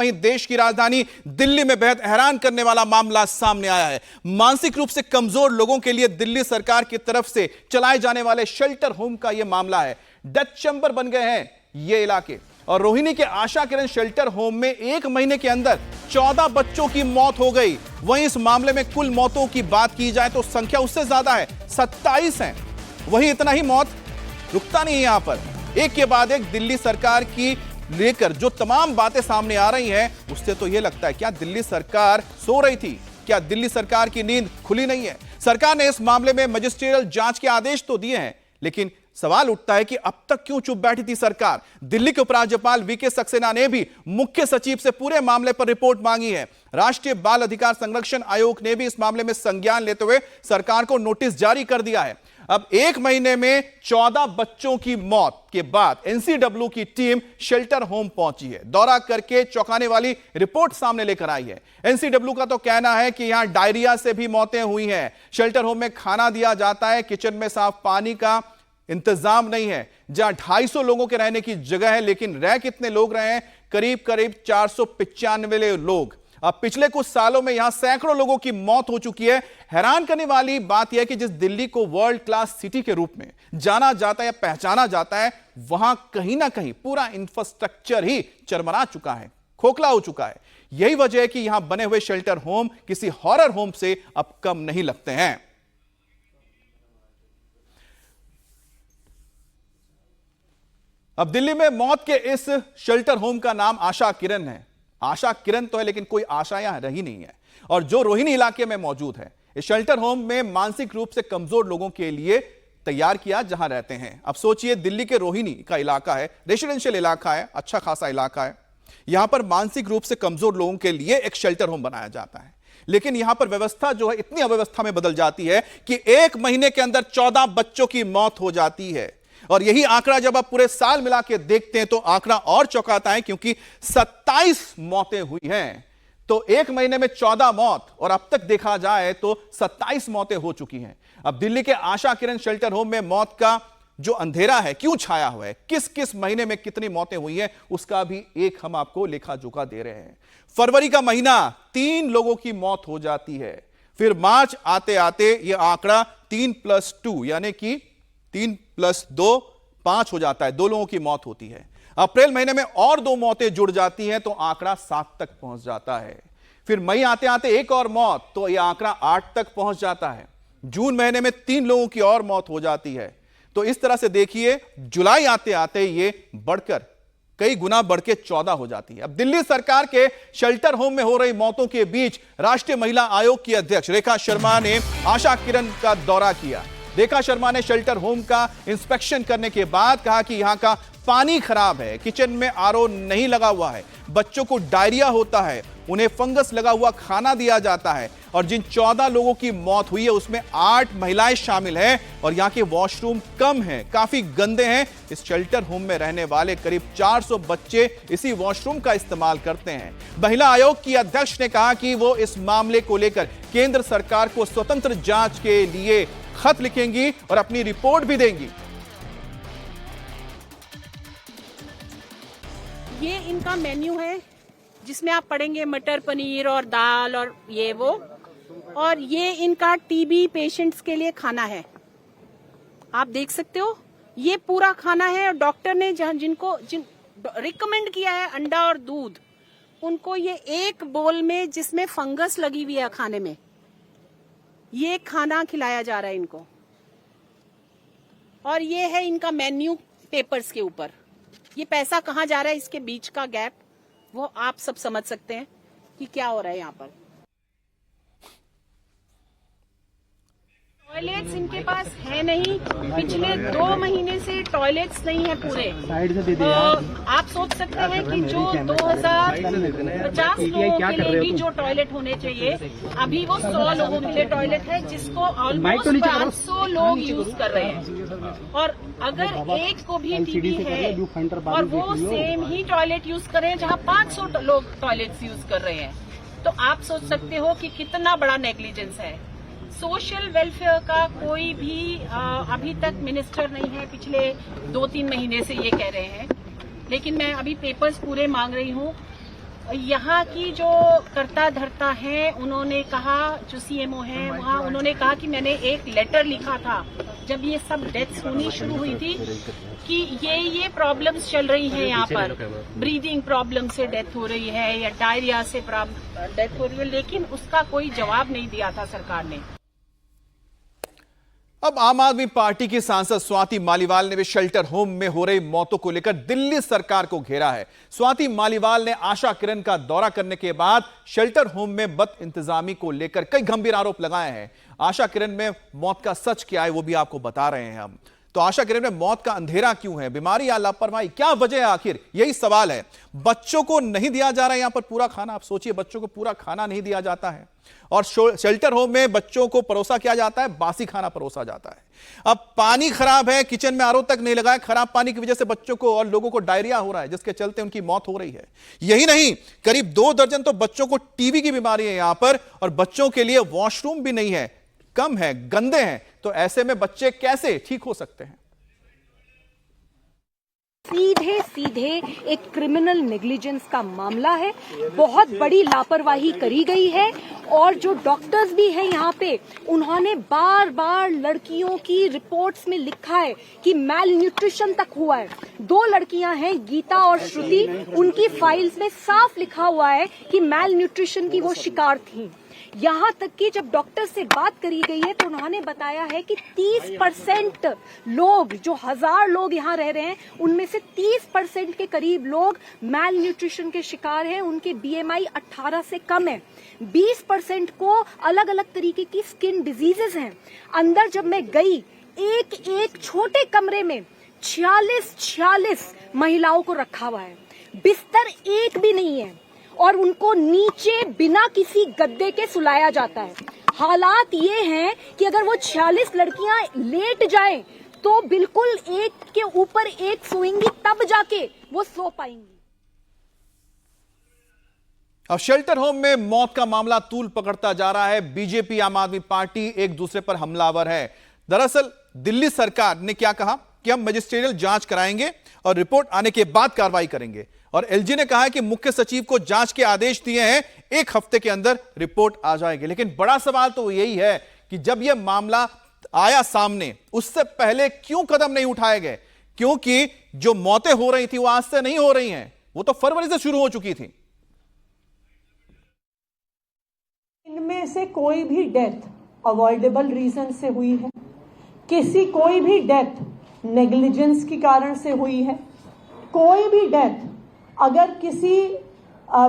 वहीं देश की राजधानी दिल्ली में बेहद हैरान करने वाला मामला सामने आया है। मानसिक रूप से कमजोर लोगों के लिए दिल्ली सरकार की तरफ से चलाए जाने वाले शेल्टर होम का यह मामला है। डेथ चैम्बर बन गए हैं ये इलाके। और रोहिणी के आशा किरण शेल्टर होम में 1 महीने के अंदर 14 बच्चों की मौत हो गई। वहीं इस मामले में कुल मौतों की बात की जाए तो संख्या उससे ज्यादा है, 27 है। वहीं इतना ही मौत रुकता नहीं है यहां पर। एक के बाद एक दिल्ली सरकार की लेकर जो तमाम बातें सामने आ रही हैं, उससे तो यह लगता है क्या दिल्ली सरकार सो रही थी? क्या दिल्ली सरकार की नींद खुली नहीं है? सरकार ने इस मामले में मजिस्ट्रियल जांच के आदेश तो दिए हैं, लेकिन सवाल उठता है कि अब तक क्यों चुप बैठी थी सरकार? दिल्ली के उपराज्यपाल वीके सक्सेना ने भी मुख्य सचिव से पूरे मामले पर रिपोर्ट मांगी है। राष्ट्रीय बाल अधिकार संरक्षण आयोग ने भी इस मामले में संज्ञान लेते हुए सरकार को नोटिस जारी कर दिया है। अब 1 महीने में 14 बच्चों की मौत के बाद एनसीडब्ल्यू की टीम शेल्टर होम पहुंची है। दौरा करके चौंकाने वाली रिपोर्ट सामने लेकर आई है। एनसीडब्ल्यू का तो कहना है कि यहां डायरिया से भी मौतें हुई हैं। शेल्टर होम में खाना दिया जाता है, किचन में साफ पानी का इंतजाम नहीं है। जहां 250 लोगों के रहने की जगह है, लेकिन रह कितने लोग रहे हैं? करीब 495 लोग। अब पिछले कुछ सालों में यहां सैकड़ों लोगों की मौत हो चुकी है। हैरान करने वाली बात यह है कि जिस दिल्ली को वर्ल्ड क्लास सिटी के रूप में जाना जाता है या पहचाना जाता है, वहां कहीं ना कहीं पूरा इंफ्रास्ट्रक्चर ही चरमरा चुका है, खोखला हो चुका है। यही वजह है कि यहां बने हुए शेल्टर होम किसी हॉरर होम से अब कम नहीं लगते हैं। अब दिल्ली में मौत के इस शेल्टर होम का नाम आशा किरण है। आशा किरण तो है, लेकिन कोई आशा यहां रही नहीं है। और जो रोहिणी इलाके में मौजूद है, इस शेल्टर होम में मानसिक रूप से कमजोर लोगों के लिए तैयार किया जहां रहते हैं। अब सोचिए, दिल्ली के रोहिणी का इलाका है, रेसिडेंशियल इलाका है, अच्छा खासा इलाका है। यहां पर मानसिक रूप से कमजोर लोगों के लिए एक शेल्टर होम बनाया जाता है, लेकिन यहां पर व्यवस्था जो है इतनी अव्यवस्था में बदल जाती है कि 1 महीने के अंदर 14 बच्चों की मौत हो जाती है। और यही आंकड़ा जब आप पूरे साल मिला के देखते हैं तो आंकड़ा और चौंकाता है, क्योंकि 27 मौतें हुई हैं। तो 1 महीने में 14 मौत, और अब तक देखा जाए तो 27 मौतें हो चुकी हैं। अब दिल्ली के आशा किरण शेल्टर होम में मौत का जो अंधेरा है क्यों छाया हुआ है, किस किस महीने में कितनी मौतें हुई हैं, उसका भी एक हम आपको लेखा जोखा दे रहे हैं। फरवरी का महीना 3 लोगों की मौत हो जाती है। फिर मार्च आते आते यह आंकड़ा 3+2 यानी कि 3 + 2 5 हो जाता है। 2 लोगों की मौत होती है। अप्रैल महीने में और 2 मौतें जुड़ जाती हैं तो आंकड़ा 7 तक पहुंच जाता है। फिर मई आते आते एक और मौत, तो यह आंकड़ा 8 तक पहुंच जाता है। जून महीने में 3 लोगों की और मौत हो जाती है। तो इस तरह से देखिए, जुलाई आते आते ये बढ़कर कई गुना बढ़ के 14 हो जाती है। अब दिल्ली सरकार के शेल्टर होम में हो रही मौतों के बीच राष्ट्रीय महिला आयोग की अध्यक्ष रेखा शर्मा ने आशा किरण का दौरा किया। रेखा शर्मा ने शेल्टर होम का इंस्पेक्शन करने के बाद कहा कि यहां का पानी खराब है, किचन में आरओ नहीं लगा हुआ है, बच्चों को डायरिया होता है, उन्हें फंगस लगा हुआ खाना दिया जाता है, और जिन 14 लोगों की मौत हुई है उसमें 8 महिलाएं शामिल हैं, और यहां के वॉशरूम कम हैं, काफी गंदे हैं। इस शेल्टर होम में रहने वाले करीब 400 बच्चे इसी वॉशरूम का इस्तेमाल करते हैं। महिला आयोग की अध्यक्ष ने कहा कि वो इस मामले को लेकर केंद्र सरकार को स्वतंत्र जांच के लिए खत लिखेंगी और अपनी रिपोर्ट भी देंगी। ये इनका मेन्यू है जिसमें आप पढ़ेंगे मटर पनीर और दाल और ये वो, और ये इनका टीबी पेशेंट्स के लिए खाना है। आप देख सकते हो, ये पूरा खाना है। और डॉक्टर ने जिन रिकमेंड किया है अंडा और दूध, उनको ये एक बोल में जिसमें फंगस लगी हुई है खाने में, ये खाना खिलाया जा रहा है इनको। और ये है इनका मेन्यू पेपर्स के ऊपर। ये पैसा कहाँ जा रहा है, इसके बीच का गैप, वो आप सब समझ सकते हैं कि क्या हो रहा है यहाँ पर। टॉयलेट्स इनके पास है नहीं, पिछले 2 महीने से टॉयलेट्स नहीं है पूरे। आप सोच सकते हैं कि जो 2050 लोगों के लिए भी जो टॉयलेट होने चाहिए, अभी वो 100 लोगों के लिए टॉयलेट है, जिसको ऑलमोस्ट 500 लोग यूज कर रहे हैं। और अगर एक को भी टीबी है और वो सेम ही टॉयलेट यूज कर रहे हैं जहाँ 500 लोग टॉयलेट्स यूज कर रहे हैं, तो आप सोच सकते हो कि कितना बड़ा नेग्लिजेंस है। सोशल वेलफेयर का कोई भी अभी तक मिनिस्टर नहीं है, पिछले 2-3 महीने से ये कह रहे हैं। लेकिन मैं अभी पेपर्स पूरे मांग रही हूँ। यहाँ की जो कर्ता धर्ता है, उन्होंने कहा, जो सीएमओ है वहाँ, उन्होंने कहा कि मैंने एक लेटर लिखा था जब ये सब डेथ्स होनी शुरू हुई थी कि ये प्रॉब्लम्स चल रही हैं यहाँ पर, ब्रीदिंग प्रॉब्लम से डेथ हो रही है या डायरिया से डेथ हो रही है, लेकिन उसका कोई जवाब नहीं दिया था सरकार ने। अब आम आदमी पार्टी की सांसद स्वाति मालीवाल ने भी शेल्टर होम में हो रही मौतों को लेकर दिल्ली सरकार को घेरा है। स्वाति मालीवाल ने आशा किरण का दौरा करने के बाद शेल्टर होम में बद इंतजामी को लेकर कई गंभीर आरोप लगाए हैं। आशा किरण में मौत का सच क्या है वो भी आपको बता रहे हैं हम। तो आशा किरण में मौत का अंधेरा क्यों है, बीमारी या लापरवाही, क्या वजह है आखिर, यही सवाल है। बच्चों को नहीं दिया जा रहा है यहां पर पूरा खाना। आप सोचिए, बच्चों को पूरा खाना नहीं दिया जाता है और शेल्टर होम में बच्चों को परोसा किया जाता है, बासी खाना परोसा जाता है। अब पानी खराब है, किचन में आरओ तक नहीं लगा है, खराब पानी की वजह से बच्चों को और लोगों को डायरिया हो रहा है, जिसके चलते उनकी मौत हो रही है। यही नहीं, करीब 2 दर्जन तो बच्चों को टीबी की बीमारी है यहां पर, और बच्चों के लिए वॉशरूम भी नहीं है, कम है, गंदे हैं। तो ऐसे में बच्चे कैसे ठीक हो सकते हैं? सीधे सीधे एक क्रिमिनल नेग्लिजेंस का मामला है। बहुत बड़ी लापरवाही करी गई है और जो डॉक्टर्स भी हैं यहाँ पे, उन्होंने बार बार लड़कियों की रिपोर्ट्स में लिखा है कि मैल न्यूट्रिशन तक हुआ है। 2 लड़कियां हैं, गीता और श्रुति, उनकी फाइल्स में साफ लिखा हुआ है कि मैल न्यूट्रिशन की वो शिकार थी। यहाँ तक कि जब डॉक्टर से बात करी गई है तो उन्होंने बताया है कि 30% लोग, जो 1000 लोग यहाँ रह रहे हैं, उनमें से 30% के करीब लोग मैल न्यूट्रिशन के शिकार हैं। उनके BMI 18 से कम है। 20% को अलग अलग तरीके की स्किन डिजीजेस हैं। अंदर जब मैं गई, एक छोटे कमरे में 46 महिलाओं को रखा हुआ है, बिस्तर एक भी नहीं है और उनको नीचे बिना किसी गद्दे के सुलाया जाता है। हालात ये हैं कि अगर वो 46 लड़कियां लेट जाएं तो बिल्कुल एक के ऊपर एक सोएंगी, तब जाके वो सो पाएंगी। अब शेल्टर होम में मौत का मामला तूल पकड़ता जा रहा है। बीजेपी, आम आदमी पार्टी एक दूसरे पर हमलावर है। दरअसल दिल्ली सरकार ने क्या कहा कि हम मजिस्ट्रियल जांच कराएंगे और रिपोर्ट आने के बाद कार्रवाई करेंगे, और एलजी ने कहा है कि मुख्य सचिव को जांच के आदेश दिए हैं, 1 हफ्ते के अंदर रिपोर्ट आ जाएगी। लेकिन बड़ा सवाल तो यही है कि जब यह मामला आया सामने, उससे पहले क्यों कदम नहीं उठाए गए? क्योंकि जो मौतें हो रही थी वो आज से नहीं हो रही हैं, वो तो फरवरी से शुरू हो चुकी थी। इनमें से कोई भी डेथ अवॉइडेबल रीजन से हुई है, कोई भी डेथ नेग्लिजेंस के कारण से हुई है, कोई भी डेथ अगर किसी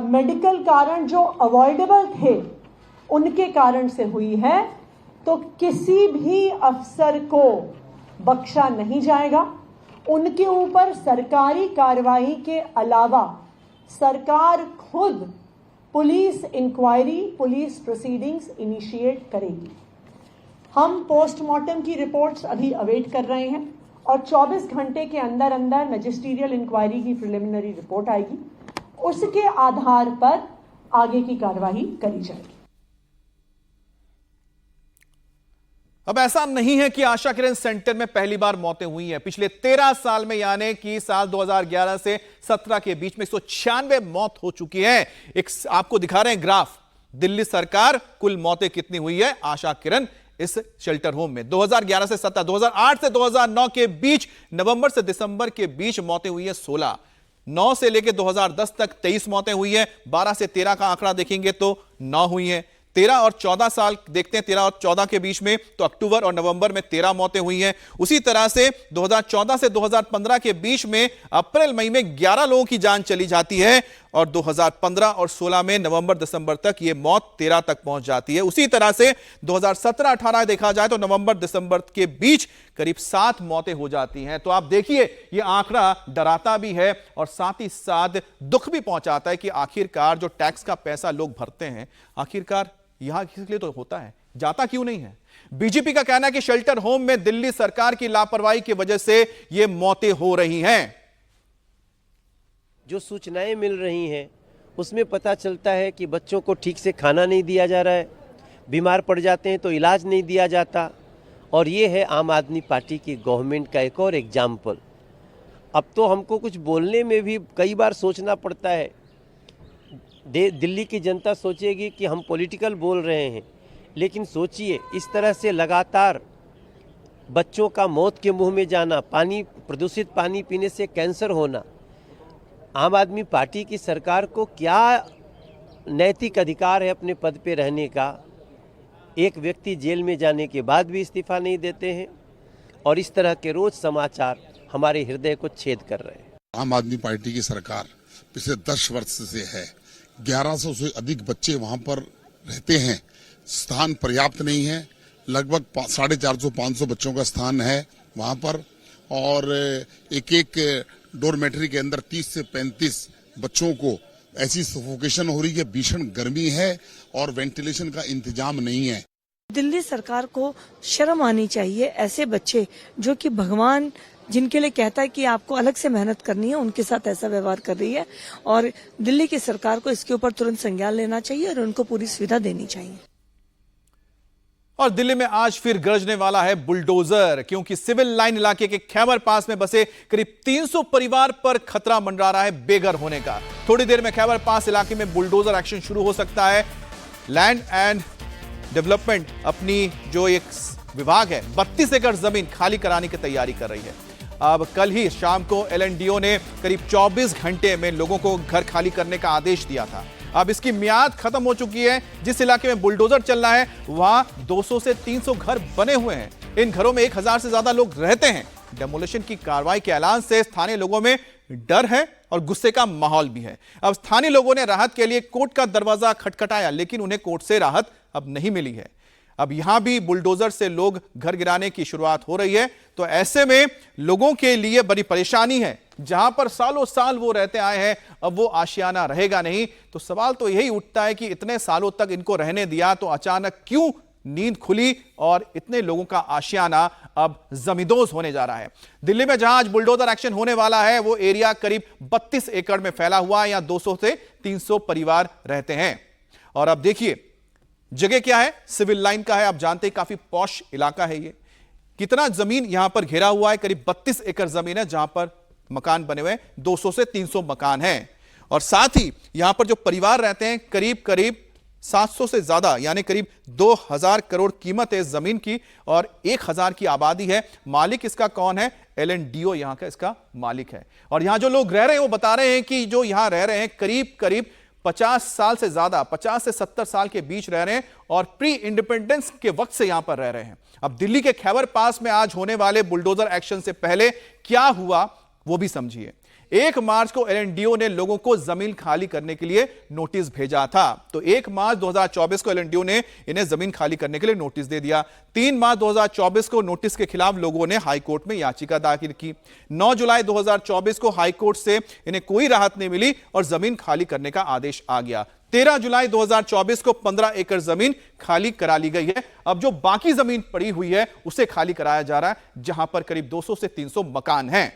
मेडिकल कारण जो अवॉइडेबल थे उनके कारण से हुई है, तो किसी भी अफसर को बख्शा नहीं जाएगा। उनके ऊपर सरकारी कार्रवाई के अलावा सरकार खुद police inquiry, police proceedings initiate करेगी। हम पोस्टमार्टम की रिपोर्ट्स अभी अवेट कर रहे हैं और 24 घंटे के अंदर अंदर मैजिस्ट्रियल इंक्वायरी की प्रिलिमिनरी रिपोर्ट आएगी। उसके आधार पर आगे की कार्रवाई करी जाएगी। अब ऐसा नहीं है कि आशा किरण सेंटर में पहली बार मौतें हुई हैं। पिछले 13 साल में, यानी कि साल 2011 से 17 के बीच में 196 मौत हो चुकी है। एक आपको दिखा रहे हैं ग्राफ, दिल्ली सरकार कुल मौतें कितनी हुई है आशा किरण इस शेल्टर होम में। 2011 से 17, 2008 से 2009 के बीच, नवंबर से दिसंबर के बीच मौतें हुई है 16। 9 से लेकर 2010 तक 23 मौतें हुई है। 12 से 13 का आंकड़ा देखेंगे तो 9 हुई है। 13 और 14 साल देखते हैं, 13 और 14 के बीच में, तो अक्टूबर और नवंबर में 13 मौतें हुई हैं। उसी तरह से 2014 से 2015 के बीच में अप्रैल मई में 11 लोगों की जान चली जाती है और 2015 और 16 में नवंबर दिसंबर तक ये मौत 13 तक पहुंच जाती है। उसी तरह से 2017-18 देखा जाए तो नवंबर दिसंबर के बीच करीब 7 मौतें हो जाती हैं। तो आप देखिए, ये आंकड़ा डराता भी है और साथ ही साथ दुख भी पहुंचाता है कि आखिरकार जो टैक्स का पैसा लोग भरते हैं, आखिरकार यहां किस लिए तो होता है, जाता क्यों नहीं है? बीजेपी का कहना है कि शेल्टर होम में दिल्ली सरकार की लापरवाही की वजह से ये मौतें हो रही हैं। जो सूचनाएं मिल रही हैं उसमें पता चलता है कि बच्चों को ठीक से खाना नहीं दिया जा रहा है, बीमार पड़ जाते हैं तो इलाज नहीं दिया जाता, और ये है आम आदमी पार्टी की गवर्नमेंट का एक और एग्जाम्पल। अब तो हमको कुछ बोलने में भी कई बार सोचना पड़ता है। दिल्ली की जनता सोचेगी कि हम पॉलिटिकल बोल रहे हैं, लेकिन सोचिए इस तरह से लगातार बच्चों का मौत के मुंह में जाना, प्रदूषित पानी पीने से कैंसर होना, आम आदमी पार्टी की सरकार को क्या नैतिक अधिकार है अपने पद पे रहने का? एक व्यक्ति जेल में जाने के बाद भी इस्तीफा नहीं देते हैं और इस तरह के रोज समाचार हमारे हृदय को छेद कर रहे हैं। आम आदमी पार्टी की सरकार पिछले 10 वर्ष से है, 1100 से अधिक बच्चे वहां पर रहते हैं, स्थान पर्याप्त नहीं है, लगभग 450-500 बच्चों का स्थान है वहां पर और एक डोरमेट्री के अंदर 30 से 35 बच्चों को ऐसी सफोकेशन हो रही है, भीषण गर्मी है और वेंटिलेशन का इंतजाम नहीं है। दिल्ली सरकार को शर्म आनी चाहिए, ऐसे बच्चे जो कि भगवान जिनके लिए कहता है कि आपको अलग से मेहनत करनी है, उनके साथ ऐसा व्यवहार कर रही है और दिल्ली की सरकार को इसके ऊपर तुरंत संज्ञान लेना चाहिए और उनको पूरी सुविधा देनी चाहिए। और दिल्ली में आज फिर गरजने वाला है बुलडोजर, क्योंकि सिविल लाइन इलाके के खैबर पास में बसे करीब 300 परिवार पर खतरा मंडरा रहा है बेघर होने का। थोड़ी देर में खैबर पास इलाके में बुलडोजर एक्शन शुरू हो सकता है। लैंड एंड डेवलपमेंट अपनी जो एक विभाग है 32 एकड़ जमीन खाली कराने की तैयारी कर रही है। अब कल ही शाम को LNDO ने करीब 24 घंटे में लोगों को घर खाली करने का आदेश दिया था। अब इसकी मियाद खत्म हो चुकी है। जिस इलाके में बुलडोजर चल रहा है वहां 200 से 300 घर बने हुए हैं। इन घरों में 1000 से ज्यादा लोग रहते हैं। डेमोलिशन की कार्रवाई के ऐलान से स्थानीय लोगों में डर है और गुस्से का माहौल भी है। अब स्थानीय लोगों ने राहत के लिए कोर्ट का दरवाजा खटखटाया, लेकिन उन्हें कोर्ट से राहत अब नहीं मिली है। अब यहां भी बुलडोजर से लोग घर गिराने की शुरुआत हो रही है, तो ऐसे में लोगों के लिए बड़ी परेशानी है। जहां पर सालों साल वो रहते आए हैं, अब वो आशियाना रहेगा नहीं। तो सवाल तो यही उठता है कि इतने सालों तक इनको रहने दिया तो अचानक क्यों नींद खुली और इतने लोगों का आशियाना अब जमींदोज होने जा रहा है। दिल्ली में जहां आज बुलडोजर एक्शन होने वाला है वो एरिया करीब 32 एकड़ में फैला हुआ है। यहां 200 से 300 परिवार रहते हैं। और अब देखिए जगह क्या है, सिविल लाइन का है। आप जानते हैं काफी पॉश इलाका है ये। कितना जमीन यहां पर घेरा हुआ है, करीब 32 एकड़ जमीन है जहां पर मकान बने हुए 200 से 300 मकान हैं। और साथ ही यहां पर जो परिवार रहते हैं करीब 700 से ज्यादा, यानी करीब 2000 करोड़ कीमत है इस जमीन की और 1000 की आबादी है। मालिक इसका कौन है? LNDO यहां का इसका मालिक है। और यहां जो लोग रह रहे हैं वो बता रहे हैं कि जो यहां रह रहे हैं करीब 50 साल से ज्यादा, 50 से 70 साल के बीच रह रहे हैं और प्री इंडिपेंडेंस के वक्त से यहां पर रह रहे हैं। अब दिल्ली के खैबर पास में आज होने वाले बुलडोजर एक्शन से पहले क्या हुआ वो भी समझिए। 1 मार्च को LNDO ने लोगों को जमीन खाली करने के लिए नोटिस भेजा था। तो 1 मार्च 2024 को LNDO ने इन्हें जमीन खाली करने के लिए नोटिस दे दिया। 3 मार्च 2024 को नोटिस के खिलाफ लोगों ने हाईकोर्ट में याचिका दाखिल की। 9 जुलाई 2024 को हाईकोर्ट से इन्हें कोई राहत नहीं मिली और जमीन खाली करने का आदेश आ गया। 13 जुलाई 2024 को 15 एकड़ जमीन खाली करा ली गई है। अब जो बाकी जमीन पड़ी हुई है उसे खाली कराया जा रहा है, जहां पर करीब 200 से 300 मकान हैं।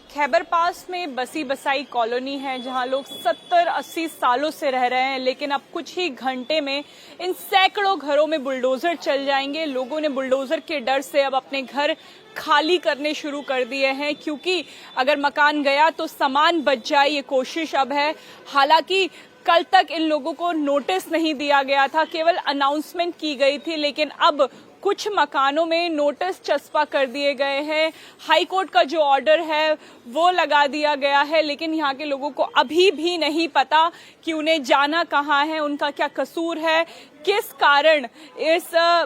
खैबर पास में बसी बसाई कॉलोनी है जहां लोग 70-80 सालों से रह रहे हैं, लेकिन अब कुछ ही घंटे में इन सैकड़ों घरों में बुलडोजर चल जाएंगे। लोगों ने बुलडोजर के डर से अब अपने घर खाली करने शुरू कर दिए हैं, क्योंकि अगर मकान गया तो सामान बच जाए, ये कोशिश अब है। हालांकि कल तक इन लोगों को नोटिस नहीं दिया गया था, केवल अनाउंसमेंट की गई थी, लेकिन अब कुछ मकानों में नोटिस चस्पा कर दिए गए हैं। हाई कोर्ट का जो ऑर्डर है वो लगा दिया गया है, लेकिन यहाँ के लोगों को अभी भी नहीं पता कि उन्हें जाना कहाँ है, उनका क्या कसूर है, किस कारण इस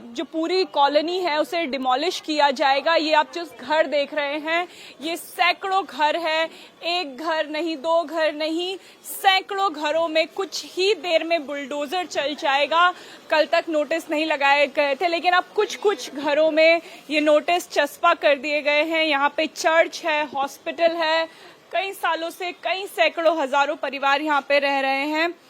जो पूरी कॉलोनी है उसे डिमोलिश किया जाएगा। ये आप जो घर देख रहे हैं ये सैकड़ों घर है, एक घर नहीं, 2 घर नहीं, सैकड़ों घरों में कुछ ही देर में बुलडोजर चल जाएगा। कल तक नोटिस नहीं लगाए गए थे, लेकिन अब कुछ घरों में ये नोटिस चस्पा कर दिए गए हैं। यहाँ पे चर्च है, हॉस्पिटल है, कई सालों से कई सैकड़ों हजारों परिवार यहाँ पे रह रहे हैं।